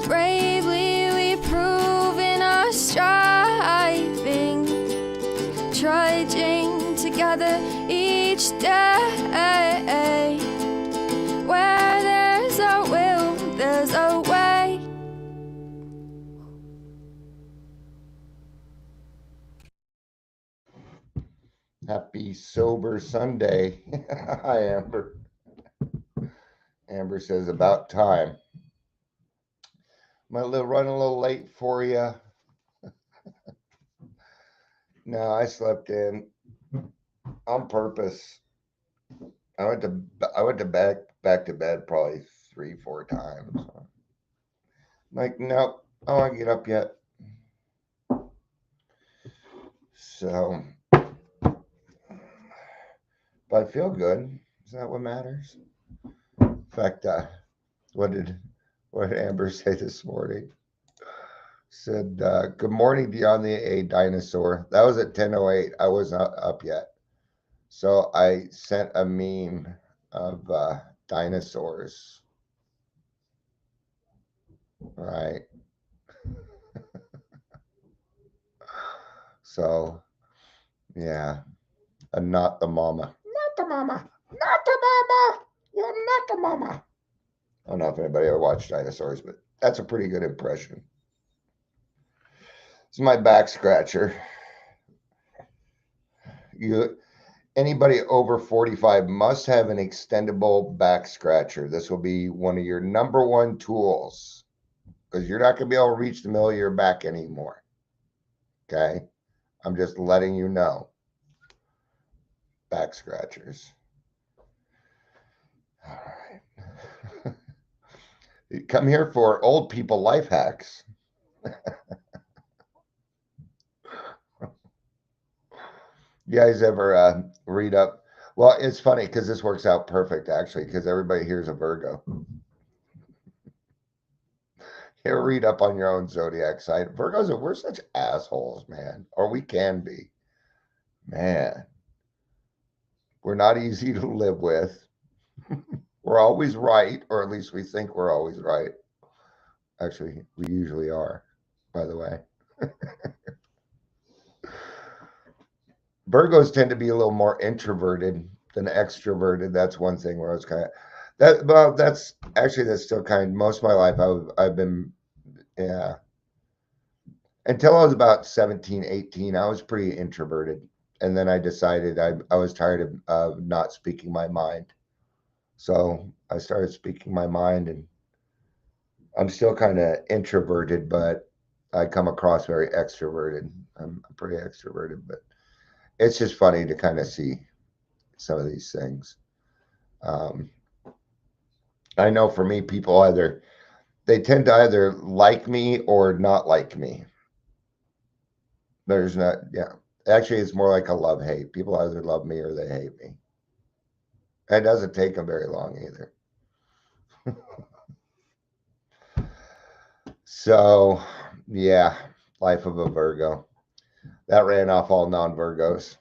Bravely we prove in our striving, trudging together each day. Where there's a will, there's a way. Happy Sober Sunday. Hi, Amber. Amber says about time. Might run a little late for you. No, I slept in on purpose. I went to back to bed probably 3-4 times. Like, nope, I don't want to get up yet. So, but I feel good. Is that what matters? In fact, what did Amber say this morning? Said, good morning, Beyond the Dinosaur. That was at 10:08. I wasn't up yet. So I sent a meme of dinosaurs. Right. So, yeah. And not the mama. Not the mama. Not the mama. You're not the mama. I don't know if anybody ever watched dinosaurs, but that's a pretty good impression. It's my back scratcher. Anybody over 45 must have an extendable back scratcher. This will be one of your number one tools because you're not going to be able to reach the middle of your back anymore. Okay? I'm just letting you know. Back scratchers. All right. Come here for old people life hacks. You guys ever read up? Well, it's funny because this works out perfect actually because everybody here's a Virgo. You ever read up on your own zodiac sign? Virgos, we're such assholes, man. Or we can be. Man. We're not easy to live with. We're always right, or at least we think we're always right. Actually, we usually are, by the way. Virgos tend to be a little more introverted than extroverted. That's one thing where I was kind of that's still kind of most of my life I've been, yeah. Until I was about 17, 18, I was pretty introverted. And then I decided I was tired of not speaking my mind. So I started speaking my mind, and I'm still kind of introverted, but I come across very extroverted. I'm pretty extroverted, but it's just funny to kind of see some of these things. I know for me, people they tend to either like me or not like me. There's not, yeah. Actually, it's more like a love hate. People either love me or they hate me. It doesn't take them very long either. So, yeah, life of a Virgo. That ran off all non-Virgos.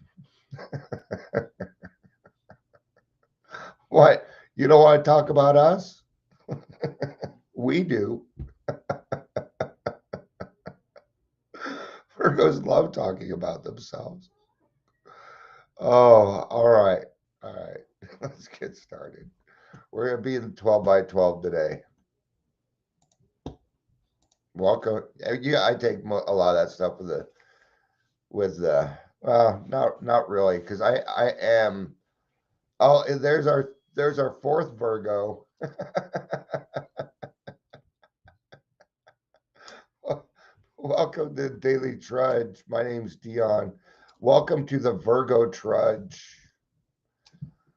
What? You don't want to talk about us? We do. Virgos love talking about themselves. Oh, all right. All right. Let's get started. We're going to be in 12 by 12 today. Welcome. Yeah, I take a lot of that stuff well, not really, because I am. Oh, there's our fourth Virgo. Welcome to Daily Trudge. My name's Dion. Welcome to the Virgo Trudge,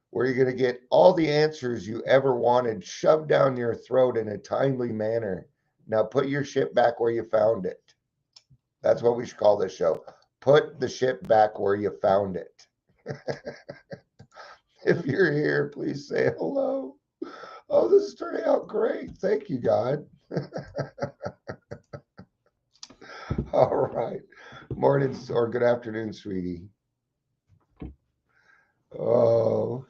where you're going to get all the answers you ever wanted shoved down your throat in a timely manner. Now put your shit back where you found it. That's what we should call this show. Put the shit back where you found it. If you're here, please say hello. Oh, this is turning out great. Thank you, God. All right. Morning or good afternoon, sweetie. Oh.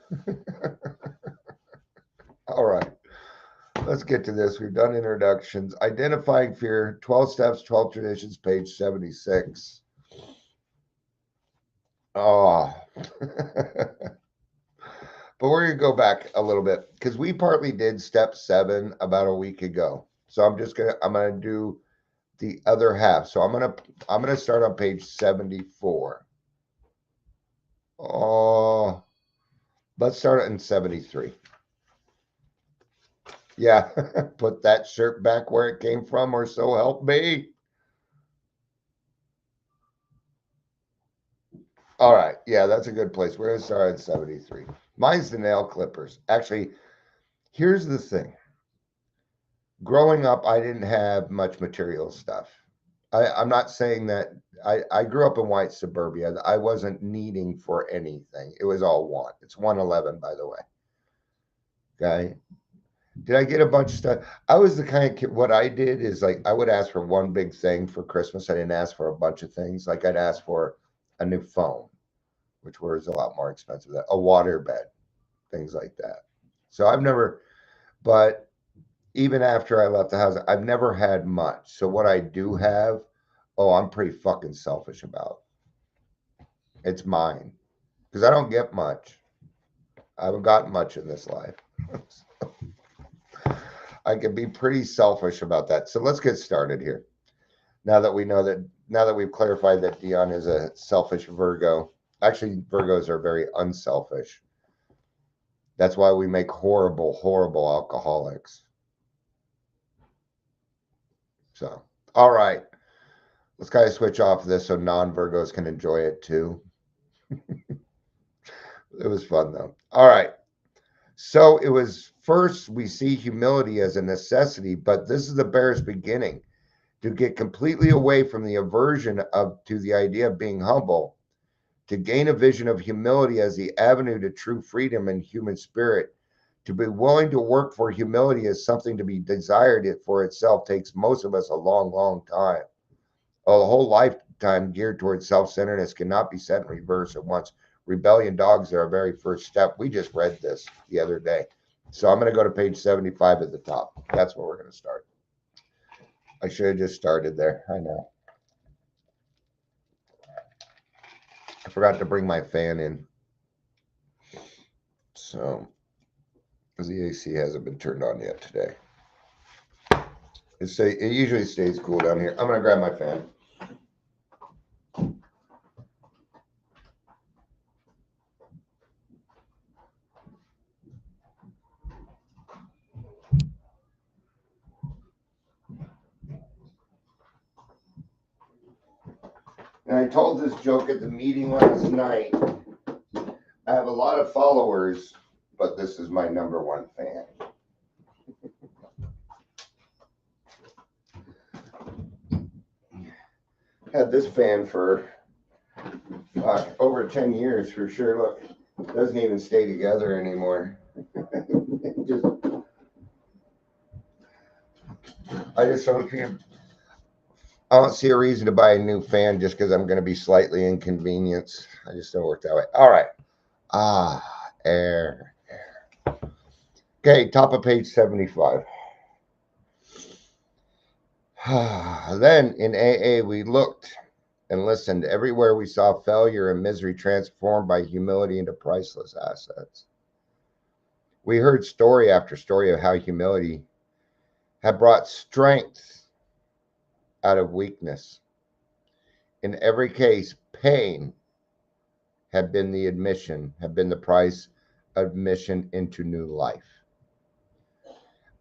All right. let's get to this. We've done introductions. Identifying fear, 12 steps, 12 traditions, page 76. Oh. But we're going to go back a little bit because we partly did step 7 about a week ago. So I'm going to do the other half. So I'm going to start on page 74. Oh, let's start in 73. Yeah, put that shirt back where it came from, or so help me. All right. Yeah, that's a good place. We're going to start at 73. Mine's the nail clippers. Actually, here's the thing. Growing up, I didn't have much material stuff. I'm not saying that I grew up in white suburbia. I wasn't needing for anything. It was all want. It's 111, by the way. Okay. Did I get a bunch of stuff? I was the kind of kid, what I did is like, I would ask for one big thing for Christmas. I didn't ask for a bunch of things. Like I'd ask for a new phone, which was a lot more expensive than a water bed, things like that. So but even after I left the house, I've never had much. So what I do have, oh, I'm pretty fucking selfish about. It's mine because I don't get much. I haven't gotten much in this life. I can be pretty selfish about that. So let's get started here. Now that we've clarified that Dion is a selfish Virgo. Actually, Virgos are very unselfish. That's why we make horrible, horrible alcoholics. So, all right. Let's kind of switch off this so non-Virgos can enjoy it too. It was fun though. All right. So it was first we see humility as a necessity, but this is the barest beginning. To get completely away from the aversion to the idea of being humble, to gain a vision of humility as the avenue to true freedom and human spirit, to be willing to work for humility as something to be desired it for itself takes most of us a long, long time. A whole lifetime geared towards self-centeredness cannot be set in reverse at once. Rebellion dogs are our very first step. We just read this the other day. So I'm going to go to page 75 at the top. That's where we're going to start. I should have just started there. I know. I forgot to bring my fan in. So, because the AC hasn't been turned on yet today. It usually stays cool down here. I'm going to grab my fan. And I told this joke at the meeting last night. I have a lot of followers, but this is my number one fan. Had this fan for over 10 years for sure. Look, doesn't even stay together anymore. I don't see a reason to buy a new fan just because I'm going to be slightly inconvenienced. I just don't work that way. All right. Air. Okay, top of page 75. Then in AA, we looked and listened. Everywhere we saw failure and misery transformed by humility into priceless assets. We heard story after story of how humility had brought strength out of weakness. In every case, pain had been the price admission into new life.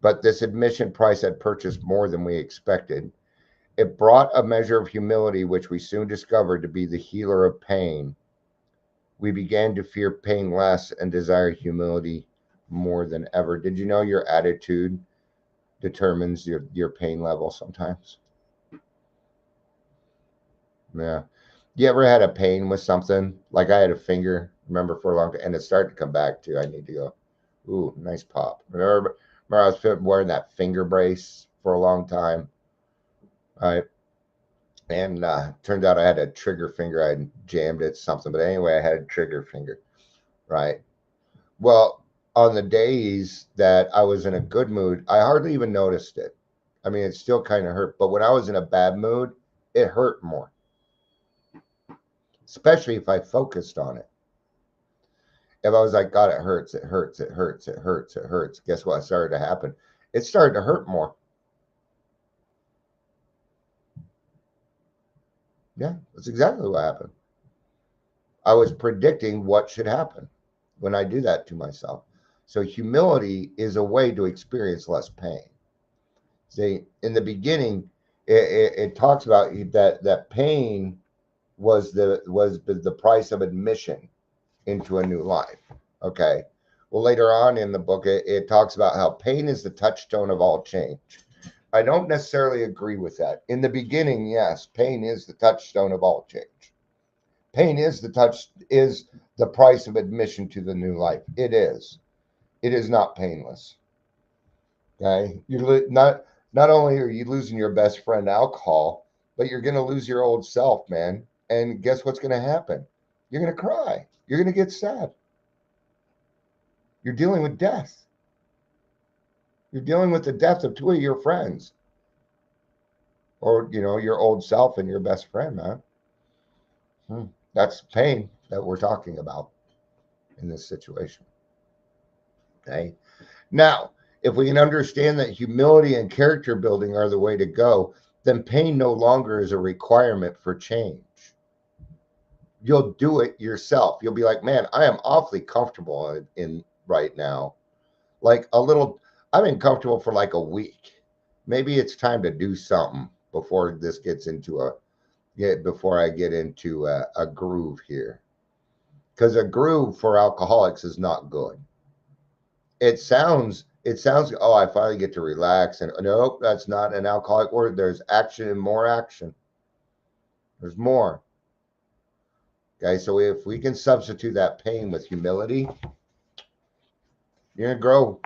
But this admission price had purchased more than we expected. It brought a measure of humility, which we soon discovered to be the healer of pain. We began to fear pain less and desire humility more than ever. Did you know your attitude determines your pain level sometimes? Yeah. You ever had a pain with something? Like I had a finger, remember, for a long time, and it started to come back too. I need to go, ooh, nice pop. Remember I was wearing that finger brace for a long time. Right. And turned out I had a trigger finger. I jammed it, something. But anyway, I had a trigger finger. Right. Well, on the days that I was in a good mood, I hardly even noticed it. I mean, it still kind of hurt, but when I was in a bad mood, it hurt more, especially if I focused on it. If I was like, God, it hurts, it hurts, it hurts, it hurts, it hurts. Guess what started to happen? It started to hurt more. Yeah, that's exactly what happened. I was predicting what should happen when I do that to myself. So humility is a way to experience less pain. See, in the beginning, it talks about that pain was the price of admission into a new life. Okay. Well, later on in the book, it talks about how pain is the touchstone of all change. I don't necessarily agree with that. In the beginning, yes, pain is the touchstone of all change. Pain is the price of admission to the new life. It is. It is not painless. Okay, not only are you losing your best friend alcohol, but you're going to lose your old self, man. And guess what's going to happen? You're going to cry. You're going to get sad. You're dealing with death. You're dealing with the death of two of your friends, or your old self and your best friend, man. That's pain that we're talking about in this situation. Okay. Now, if we can understand that humility and character building are the way to go, then pain no longer is a requirement for change. You'll do it yourself. You'll be like, man, I am awfully comfortable in right now. Like I've been comfortable for like a week. Maybe it's time to do something before this gets into before I get into a groove here. Because a groove for alcoholics is not good. It sounds, oh, I finally get to relax. And nope, that's not an alcoholic word. There's action and more action. There's more. Okay, so if we can substitute that pain with humility, you're going to grow.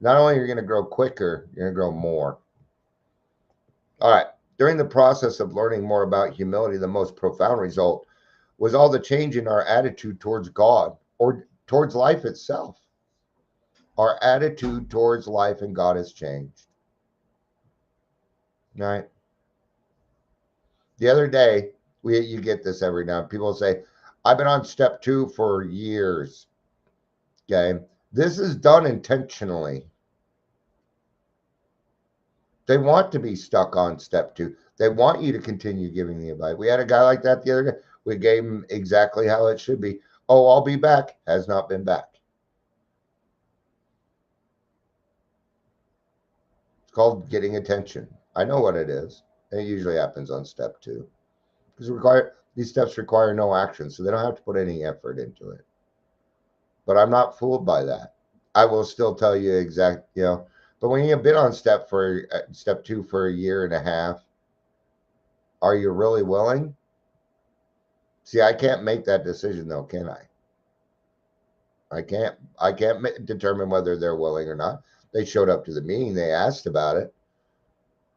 Not only are you going to grow quicker, you're going to grow more. All right. During the process of learning more about humility, the most profound result was all the change in our attitude towards God or towards life itself. Our attitude towards life and God has changed. Right? The other day, you get this every now and people say, I've been on step 2 for years. Okay. This is done intentionally. They want to be stuck on step 2. They want you to continue giving the advice. We had a guy like that the other day. We gave him exactly how it should be. Oh, I'll be back. Has not been back. It's called getting attention. I know what it is. And it usually happens on step 2. Because these steps require no action, so they don't have to put any effort into it. But I'm not fooled by that. I will still tell you but when you've been on step 2 for a year and a half, are you really willing? See, I can't make that decision though, can I? I can't determine whether they're willing or not. They showed up to the meeting, they asked about it.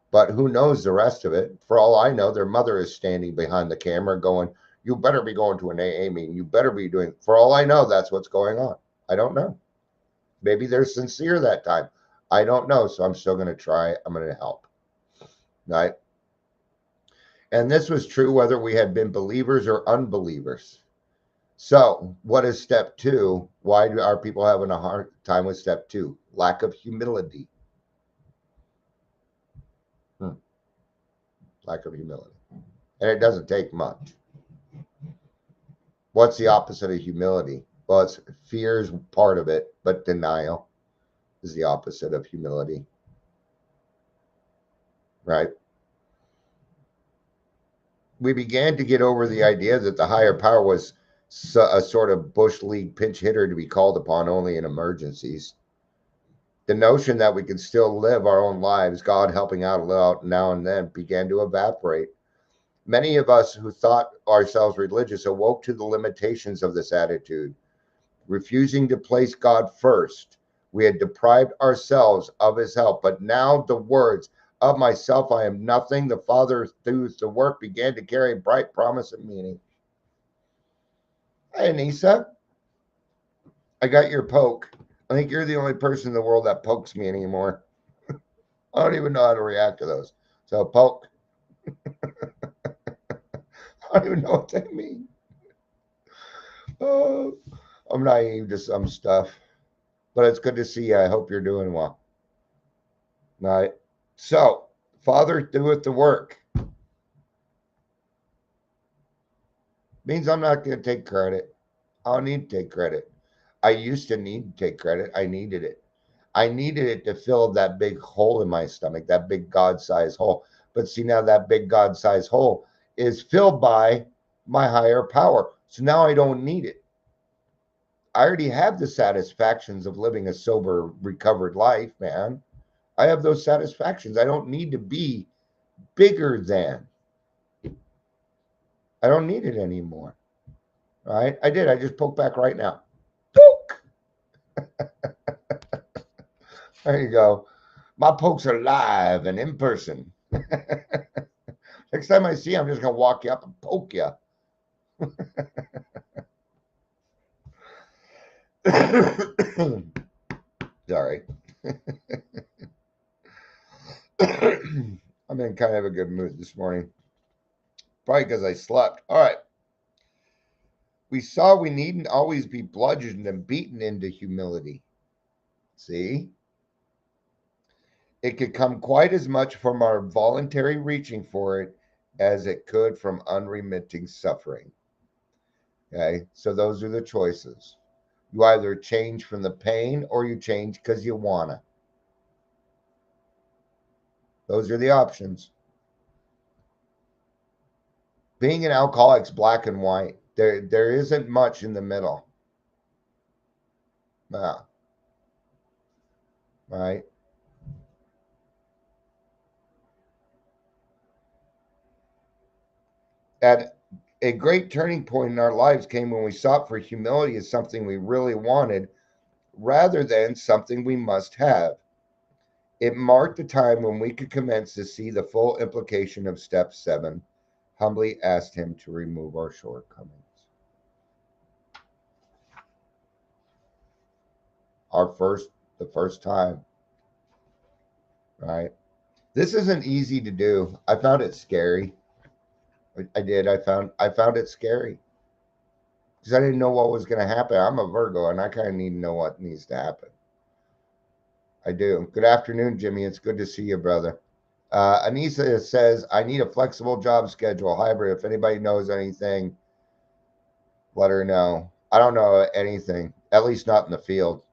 But who knows the rest of it? For all I know, their mother is standing behind the camera going, you better be going to an AA meeting. You better be doing, for all I know, that's what's going on. I don't know. Maybe they're sincere that time. I don't know. So I'm still going to try. I'm going to help. Right? And this was true whether we had been believers or unbelievers. So what is step 2? Why are people having a hard time with step 2? Lack of humility. Lack of humility. And it doesn't take much. What's the opposite of humility? Well, fear is part of it, but denial is the opposite of humility. Right? We began to get over the idea that the higher power was a sort of bush league pinch hitter to be called upon only in emergencies. The notion that we could still live our own lives, God helping out now and then, began to evaporate. Many of us who thought ourselves religious awoke to the limitations of this attitude. Refusing to place God first, we had deprived ourselves of his help. But now the words, of myself I am nothing, the Father through the work began to carry bright promise and meaning. Hey, Anissa, I got your poke. I think you're the only person in the world that pokes me anymore. I don't even know how to react to those. So poke, I don't even know what they mean. Oh, I'm naive to some stuff, but it's good to see you. I hope you're doing well. All right. So, Father doeth the work. Means I'm not going to take credit. I don't need to take credit. I used to need to take credit. I needed it. I needed it to fill that big hole in my stomach, that big God sized hole. But see, now that big God sized hole is filled by my higher power. So now I don't need it. I already have the satisfactions of living a sober, recovered life, man. I have those satisfactions. I don't need to be bigger than. I don't need it anymore. All right. I did. I just poked back right now. Poke. There you go. My pokes are live and in person. Next time I see you, I'm just going to walk you up and poke you. Sorry. I'm in kind of a good mood this morning. Probably because I slept. All right. We saw we needn't always be bludgeoned and beaten into humility. See? It could come quite as much from our voluntary reaching for it as it could from unremitting suffering. Okay? So those are the choices. You either change from the pain or you change because you wanna. Those are the options. Being an alcoholic's black and white. There isn't much in the middle. Yeah. Right? At a great turning point in our lives came when we sought for humility as something we really wanted rather than something we must have. It marked the time when we could commence to see the full implication of step 7. Humbly asked him to remove our shortcomings. The first time, right? This isn't easy to do. I found it scary. I did. I found it scary because I didn't know what was going to happen. I'm a Virgo, and I kind of need to know what needs to happen. I do. Good afternoon, Jimmy. It's good to see you, brother. Anissa says, I need a flexible job schedule, hybrid. If anybody knows anything, let her know. I don't know anything, at least not in the field.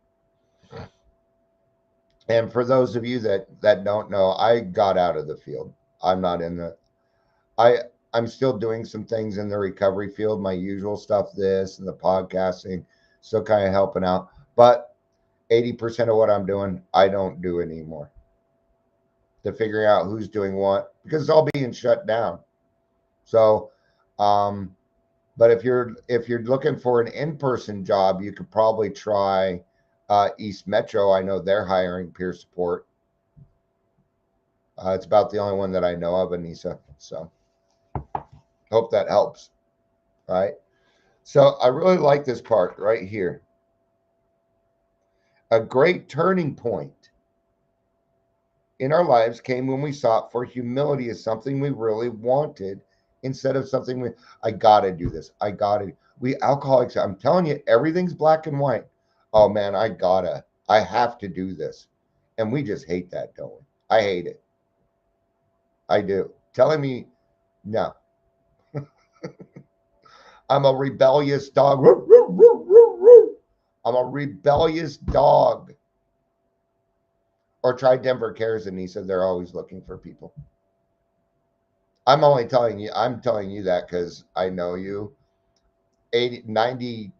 And for those of you that don't know, I got out of the field. I'm not in the I'm still doing some things in the recovery field, my usual stuff, this and the podcasting, still kind of helping out. But 80% of what I'm doing, I don't do anymore. To figuring out who's doing what because it's all being shut down. So, but if you're looking for an in-person job, you could probably try East Metro. I know they're hiring peer support. It's about the only one that I know of, Anissa. So, hope that helps. All right. So I really like this part right here. A great turning point in our lives came when we sought for humility as something we really wanted instead of something I gotta do this. We alcoholics, I'm telling you, everything's black and white. Oh man, I have to do this. And we just hate that, don't we? I hate it. I do. Telling me, no. I'm a rebellious dog. I'm a rebellious dog. Or try Denver Cares, and he said they're always looking for people. I'm telling you that because I know you. 95%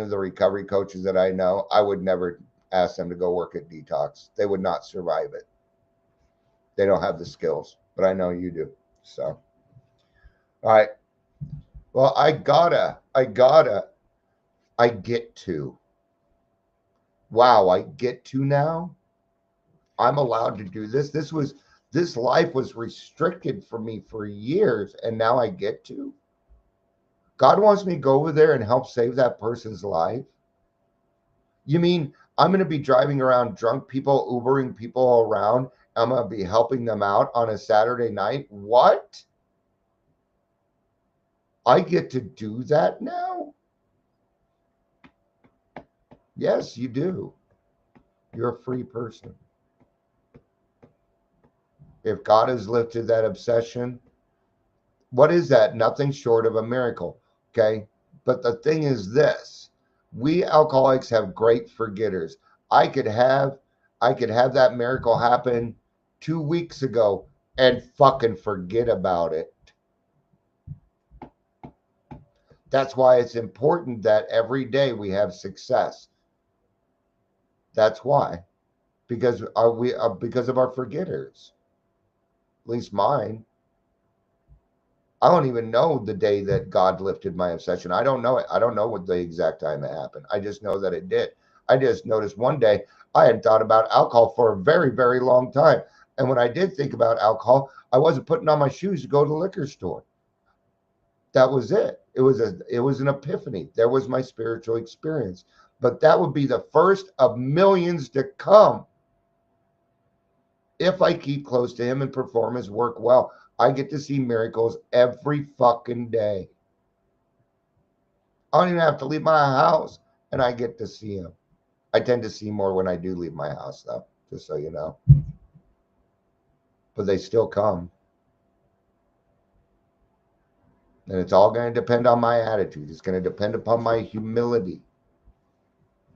of the recovery coaches that I know, I would never ask them to go work at Detox. They would not survive it. They don't have the skills, but I know you do. So, all right. Well, I get to. Wow, I get to now. I'm allowed to do this. This life was restricted for me for years, and now I get to. God wants me to go over there and help save that person's life. You mean I'm going to be driving around drunk people, Ubering people around. I'm going to be helping them out on a Saturday night. What? I get to do that now? Yes, you do. You're a free person. If God has lifted that obsession, what is that? Nothing short of a miracle. Okay. But the thing is this, we alcoholics have great forgetters. I could have that miracle happen 2 weeks ago and fucking forget about it. That's why it's important that every day we have success. That's why. Because because of our forgetters. At least mine. I don't even know the day that God lifted my obsession. I don't know it. I don't know what the exact time it happened. I just know that it did. I just noticed one day I had thought about alcohol for a very, very long time. And when I did think about alcohol, I wasn't putting on my shoes to go to the liquor store. That was it. It was an epiphany. There was my spiritual experience. But that would be the first of millions to come if I keep close to him and perform his work well. I get to see miracles every fucking day. I don't even have to leave my house and I get to see him. I tend to see more when I do leave my house, though, just so you know. But they still come. And it's all going to depend on my attitude. It's going to depend upon my humility.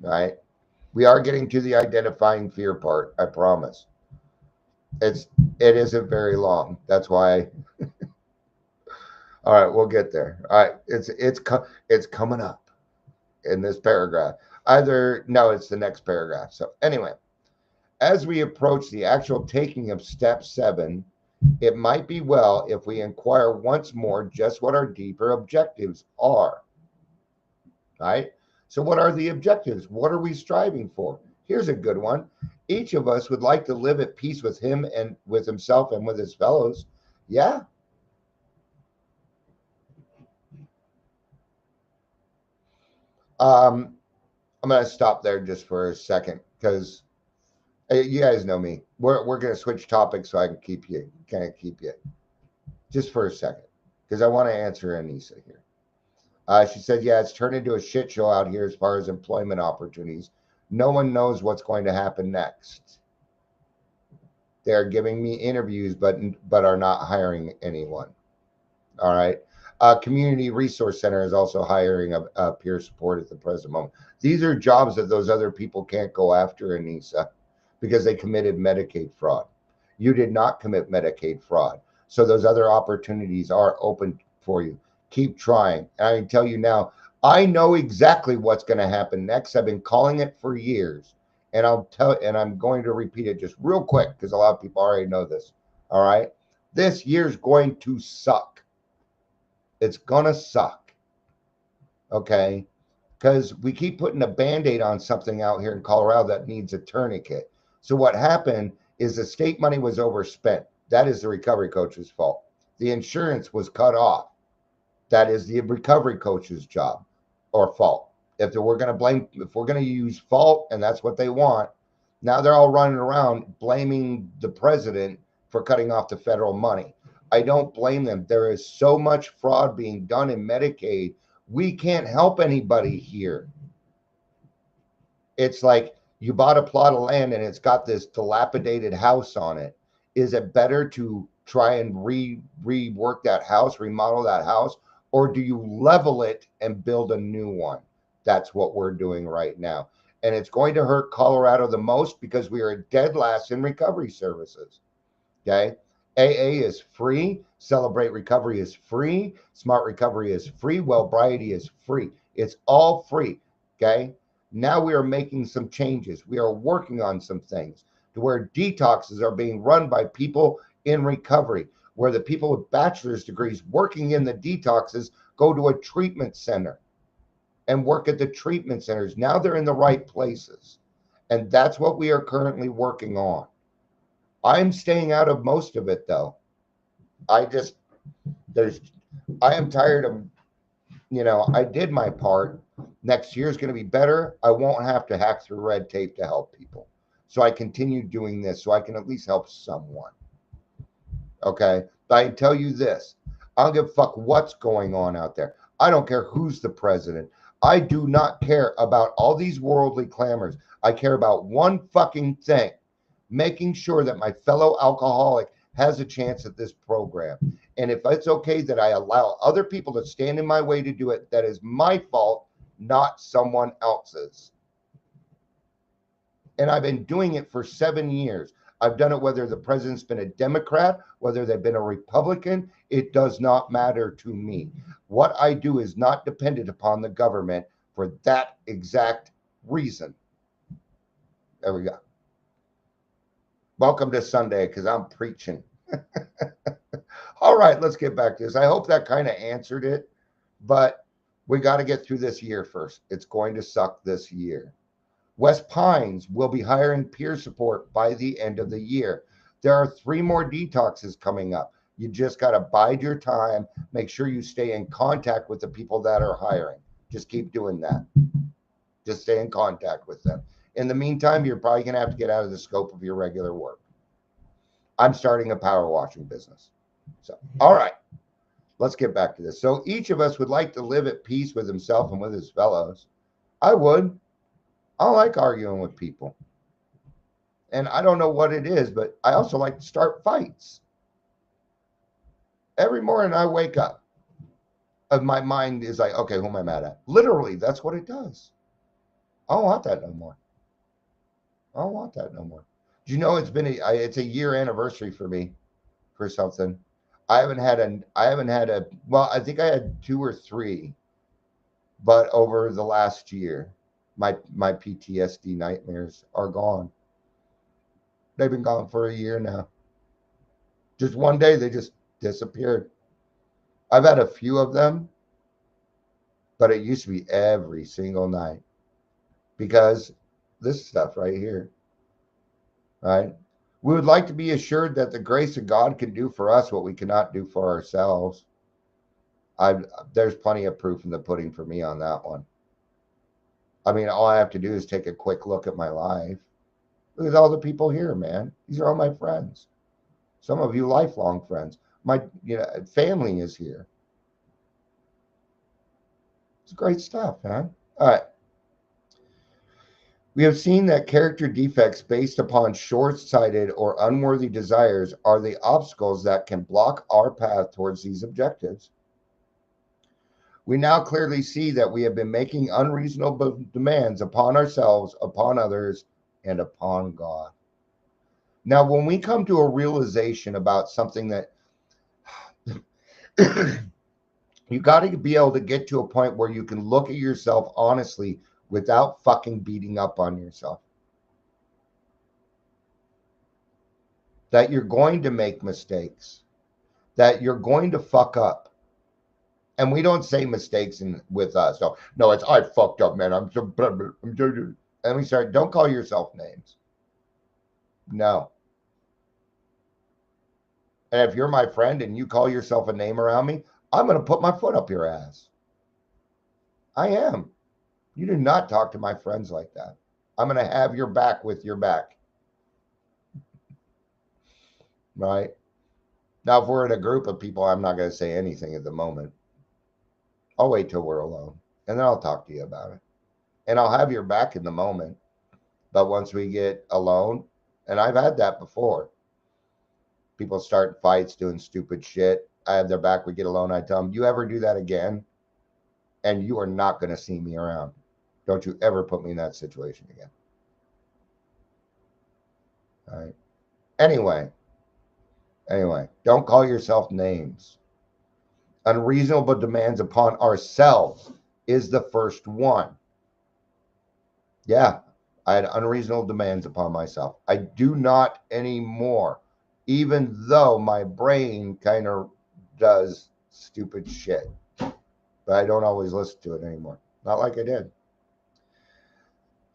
Right? We are getting to the identifying fear part, I promise. It isn't very long. That's why. All right, we'll get there. All right, it's coming up in this paragraph. No, it's the next paragraph. So anyway, as we approach the actual taking of step 7, it might be well if we inquire once more just what our deeper objectives are. Right? So what are the objectives? What are we striving for? Here's a good one. Each of us would like to live at peace with him and with himself and with his fellows. Yeah. I'm going to stop there just for a second because you guys know me. We're going to switch topics so I can keep you just for a second because I want to answer Anissa here. She said, yeah, it's turned into a shit show out here as far as employment opportunities. No one knows what's going to happen next. They're giving me interviews, but are not hiring anyone. All right. Community Resource Center is also hiring a peer support at the present moment. These are jobs that those other people can't go after, Anissa, because they committed Medicaid fraud. You did not commit Medicaid fraud. So those other opportunities are open for you. Keep trying. And I can tell you now, I know exactly what's going to happen next. I've been calling it for years. And I'm going to repeat it just real quick because a lot of people already know this. All right. This year's going to suck. It's going to suck. Okay. Because we keep putting a Band-Aid on something out here in Colorado that needs a tourniquet. So what happened is the state money was overspent. That is the recovery coach's fault. The insurance was cut off. That is the recovery coach's job or fault. If we're going to use fault and that's what they want, now they're all running around blaming the president for cutting off the federal money. I don't blame them. There is so much fraud being done in Medicaid. We can't help anybody here. It's like you bought a plot of land and it's got this dilapidated house on it. Is it better to try and rework that house, remodel that house, or do you level it and build a new one? That's what we're doing right now. And it's going to hurt Colorado the most because we are dead last in recovery services. Okay. AA is free. Celebrate Recovery is free. Smart Recovery is free. Wellbriety is free. It's all free. Okay. Now we are making some changes. We are working on some things to where detoxes are being run by people in recovery, where the people with bachelor's degrees working in the detoxes go to a treatment center and work at the treatment centers. Now they're in the right places. And that's what we are currently working on. I'm staying out of most of it though. I am tired of I did my part. Next year is going to be better. I won't have to hack through red tape to help people. So I continue doing this so I can at least help someone. Okay. But I tell you this, I don't give a fuck what's going on out there. I don't care who's the president. I do not care about all these worldly clamors. I care about one fucking thing, making sure that my fellow alcoholic has a chance at this program. And if it's okay that I allow other people to stand in my way to do it, that is my fault, not someone else's. And I've been doing it for 7 years. I've done it whether the president's been a Democrat, whether they've been a Republican. It does not matter to me. What I do is not dependent upon the government for that exact reason. There we go. Welcome to Sunday because I'm preaching. All right, let's get back to this. I hope that kind of answered it, but we got to get through this year first. It's going to suck this year. West Pines will be hiring peer support by the end of the year. There are 3 more detoxes coming up. You just got to bide your time. Make sure you stay in contact with the people that are hiring. Just keep doing that. Just stay in contact with them. In the meantime, you're probably going to have to get out of the scope of your regular work. I'm starting a power washing business. So, all right, let's get back to this. So each of us would like to live at peace with himself and with his fellows. I would. I don't like arguing with people. And I don't know what it is, but I also like to start fights. Every morning I wake up, my mind is like, okay, who am I mad at? Literally, that's what it does. I don't want that no more. I don't want that no more. Do you know it's a year anniversary for me for something. I haven't had a well, I think I had 2 or 3, but over the last year, my PTSD nightmares are gone. They've been gone for a year now. Just one day they just disappeared. I've had a few of them, but it used to be every single night because this stuff right here, right? We would like to be assured that the grace of God can do for us what we cannot do for ourselves. There's plenty of proof in the pudding for me on that one. I mean, all I have to do is take a quick look at my life. Look at all the people here, man. These are all my friends. Some of you lifelong friends. My family is here. It's great stuff, man. All right. We have seen that character defects based upon short-sighted or unworthy desires are the obstacles that can block our path towards these objectives. We now clearly see that we have been making unreasonable demands upon ourselves, upon others, and upon God. Now, when we come to a realization about something that you got to be able to get to a point where you can look at yourself honestly without fucking beating up on yourself. That you're going to make mistakes, that you're going to fuck up. And we don't say mistakes with us. No, it's I fucked up, man. I'm so. And we start. Don't call yourself names. No. And if you're my friend and you call yourself a name around me, I'm going to put my foot up your ass. I am. You do not talk to my friends like that. I'm going to have your back with your back. Right? Now, if we're in a group of people, I'm not going to say anything at the moment. I'll wait till we're alone, and then I'll talk to you about it. And I'll have your back in the moment. But once we get alone, and I've had that before, people start fights, doing stupid shit. I have their back, we get alone, I tell them, you ever do that again, and you are not going to see me around. Don't you ever put me in that situation again. All right. Anyway, don't call yourself names. Unreasonable demands upon ourselves is the first one. Yeah, I had unreasonable demands upon myself. I do not anymore, even though my brain kind of does stupid shit. But I don't always listen to it anymore. Not like I did.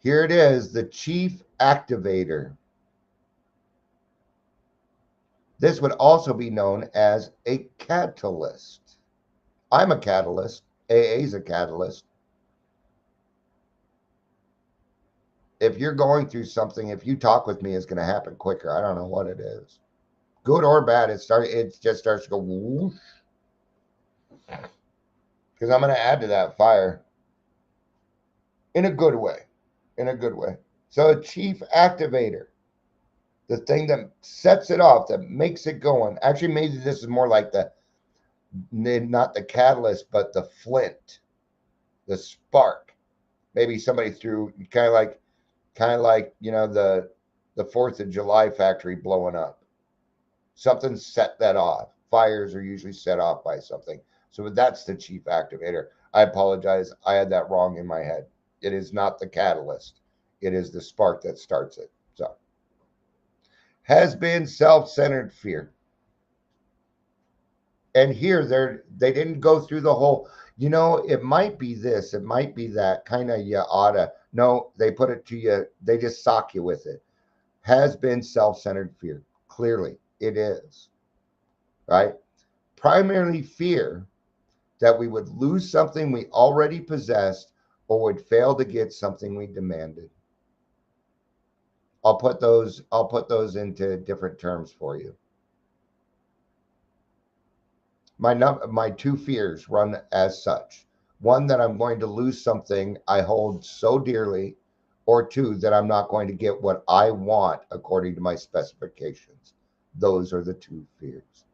Here it is, the chief activator. This would also be known as a catalyst. I'm a catalyst, AA is a catalyst. If you're going through something, if you talk with me, it's going to happen quicker. I don't know what it is, good or bad. It just starts to go whoosh, because I'm going to add to that fire in a good way, in a good way. So a chief activator, the thing that sets it off, that makes it going. Actually, maybe this is more like not the catalyst, but the flint, the spark. Maybe somebody threw kind of like the 4th of July factory blowing up. Something set that off. Fires are usually set off by something. So that's the chief activator. I apologize. I had that wrong in my head. It is not the catalyst. It is the spark that starts it. So has been self-centered fear. And here they didn't go through the whole, it might be this, it might be that, kind of you oughta. No, they put it to you, they just sock you with it. Has been self-centered fear. Clearly, it is. Right? Primarily fear that we would lose something we already possessed or would fail to get something we demanded. I'll put those into different terms for you. My two fears run as such. One, that I'm going to lose something I hold so dearly, or two, that I'm not going to get what I want according to my specifications. Those are the two fears.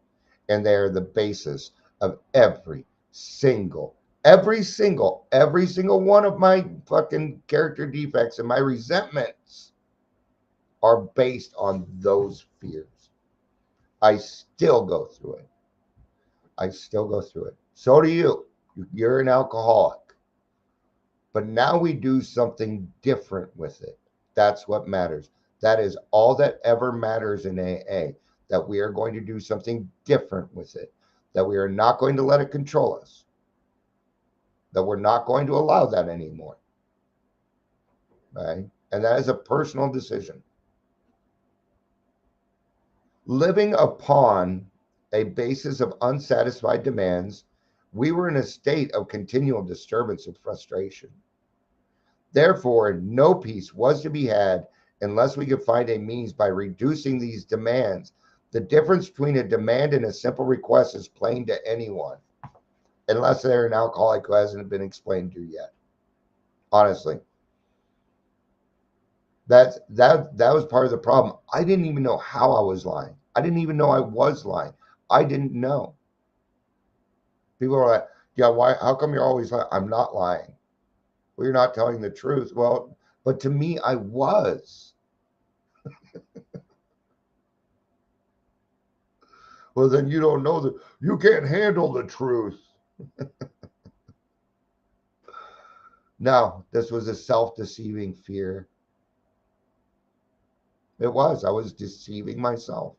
And they're the basis of every single one of my fucking character defects and my resentments are based on those fears. I still go through it. So do you. You're an alcoholic. But now we do something different with it. That's what matters. That is all that ever matters in AA. That we are going to do something different with it. That we are not going to let it control us. That we're not going to allow that anymore. Right? And that is a personal decision. Living upon a basis of unsatisfied demands, we were in a state of continual disturbance and frustration. Therefore, no peace was to be had unless we could find a means by reducing these demands. The difference between a demand and a simple request is plain to anyone, unless they're an alcoholic who hasn't been explained to yet. Honestly. That was part of the problem. I didn't even know how I was lying. I didn't even know I was lying. I didn't know. People are like, yeah, why? How come you're always lying? I'm not lying. Well, you're not telling the truth. Well, but to me, I was. Well, then you don't know you can't handle the truth. No, this was a self-deceiving fear. It was. I was deceiving myself.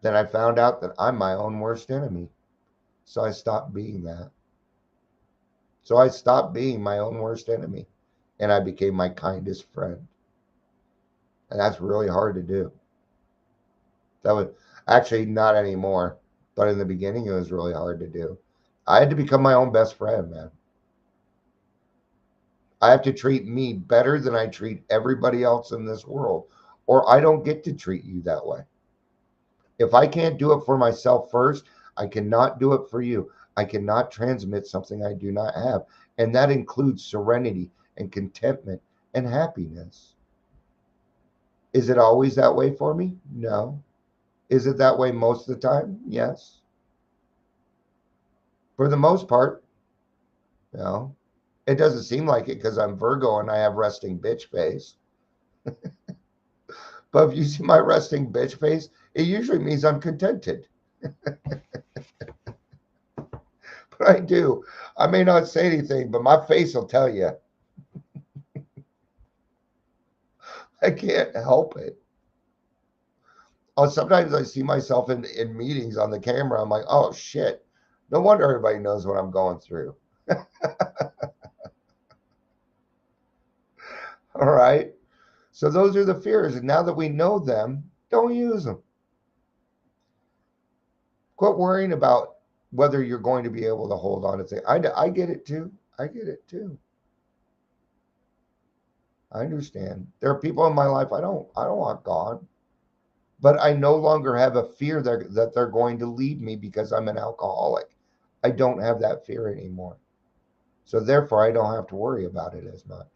Then I found out that I'm my own worst enemy. So I stopped being that. So I stopped being my own worst enemy. And I became my kindest friend. And that's really hard to do. That was actually not anymore. But in the beginning, it was really hard to do. I had to become my own best friend, man. I have to treat me better than I treat everybody else in this world. Or I don't get to treat you that way. If I can't do it for myself first, I cannot do it for you. I cannot transmit something I do not have. And that includes serenity and contentment and happiness. Is it always that way for me? No. Is it that way most of the time? Yes. For the most part, no. It doesn't seem like it because I'm Virgo and I have resting bitch face. But if you see my resting bitch face, it usually means I'm contented. But I do. I may not say anything, but my face will tell you. I can't help it. Oh, sometimes I see myself in meetings on the camera. I'm like, oh, shit. No wonder everybody knows what I'm going through. All right. So those are the fears. And now that we know them, don't use them. Quit worrying about whether you're going to be able to hold on to things. I get it too. I get it too. I understand. There are people in my life I don't want gone, but I no longer have a fear that they're going to leave me because I'm an alcoholic. I don't have that fear anymore. So therefore I don't have to worry about it as much.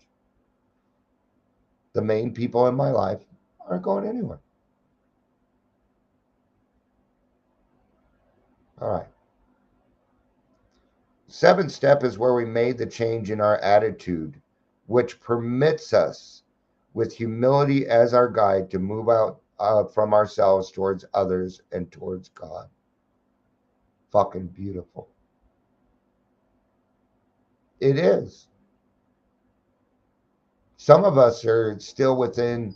The main people in my life aren't going anywhere. All right. Seventh step is where we made the change in our attitude, which permits us, with humility as our guide, to move out from ourselves towards others and towards God. Fucking beautiful. It is. Some of us are still within,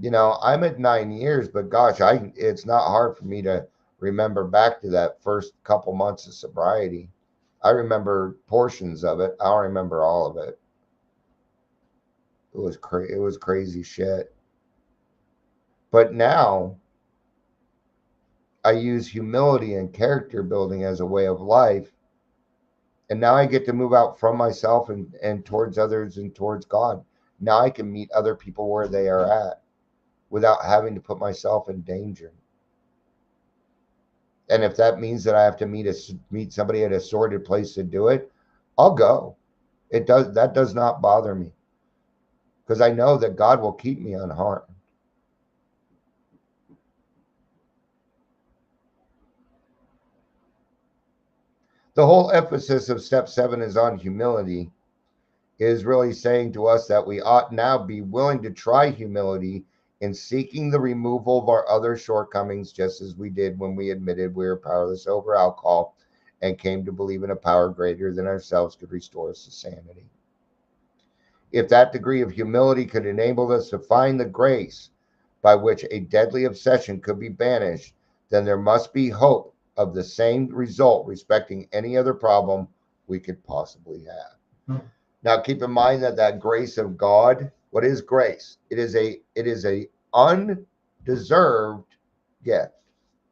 I'm at 9 years, but gosh, it's not hard for me to remember back to that first couple months of sobriety. I remember portions of it. I don't remember all of it. It was crazy shit. But now I use humility and character building as a way of life. And now I get to move out from myself and towards others and towards God. Now I can meet other people where they are at without having to put myself in danger. And if that means that I have to meet somebody at a sordid place to do it, I'll go. That does not bother me, because I know that God will keep me unharmed. The whole emphasis of step 7 is on humility, is really saying to us that we ought now be willing to try humility in seeking the removal of our other shortcomings, just as we did when we admitted we were powerless over alcohol and came to believe in a power greater than ourselves could restore us to sanity. If that degree of humility could enable us to find the grace by which a deadly obsession could be banished, then there must be hope of the same result respecting any other problem we could possibly have. Now, keep in mind that grace of God, what is grace? It is a undeserved gift,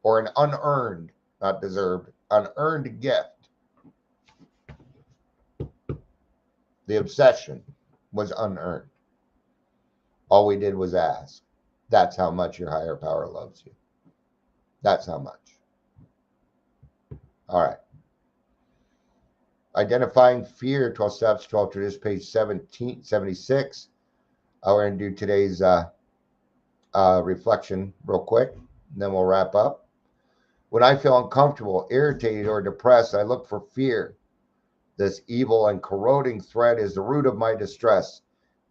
or an unearned, not deserved, unearned gift. The obsession was unearned. All we did was ask. That's how much your higher power loves you. That's how much. All right. Identifying fear, 12 steps, 12 to this, page 76. We're going to do today's reflection real quick, and then we'll wrap up. When I feel uncomfortable, irritated, or depressed, I look for fear. This evil and corroding thread is the root of my distress.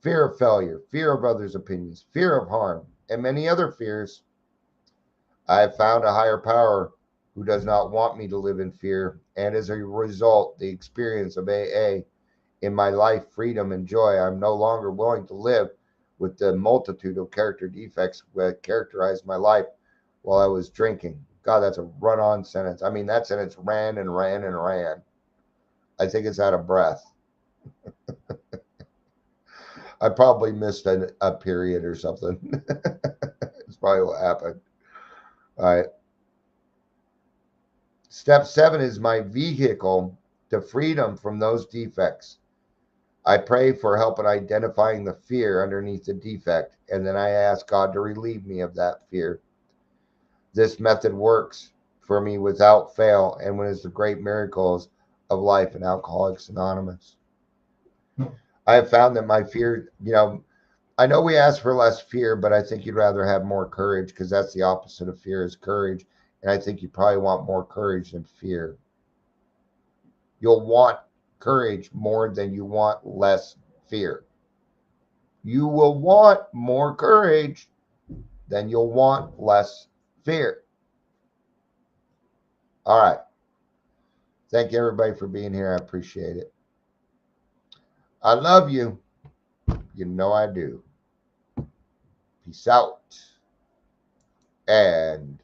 Fear of failure, fear of others' opinions, fear of harm, and many other fears. I have found a higher power who does not want me to live in fear, and as a result, the experience of AA in my life, freedom, and joy, I'm no longer willing to live with the multitude of character defects that characterized my life while I was drinking. God, that's a run-on sentence. I mean, that sentence ran and ran and ran. I think it's out of breath. I probably missed a period or something. It's probably what happened. All right. Step 7 is my vehicle to freedom from those defects. I pray for help in identifying the fear underneath the defect, and then I ask God to relieve me of that fear. This method works for me without fail, and one of the great miracles of life in Alcoholics Anonymous. I have found that my fear, I know we ask for less fear, but I think you'd rather have more courage, because that's the opposite of fear is courage. And I think you probably want more courage than fear. You'll want courage more than you want less fear. You will want more courage than you'll want less fear. All right. Thank you, everybody, for being here. I appreciate it. I love you. You know I do. Peace out. And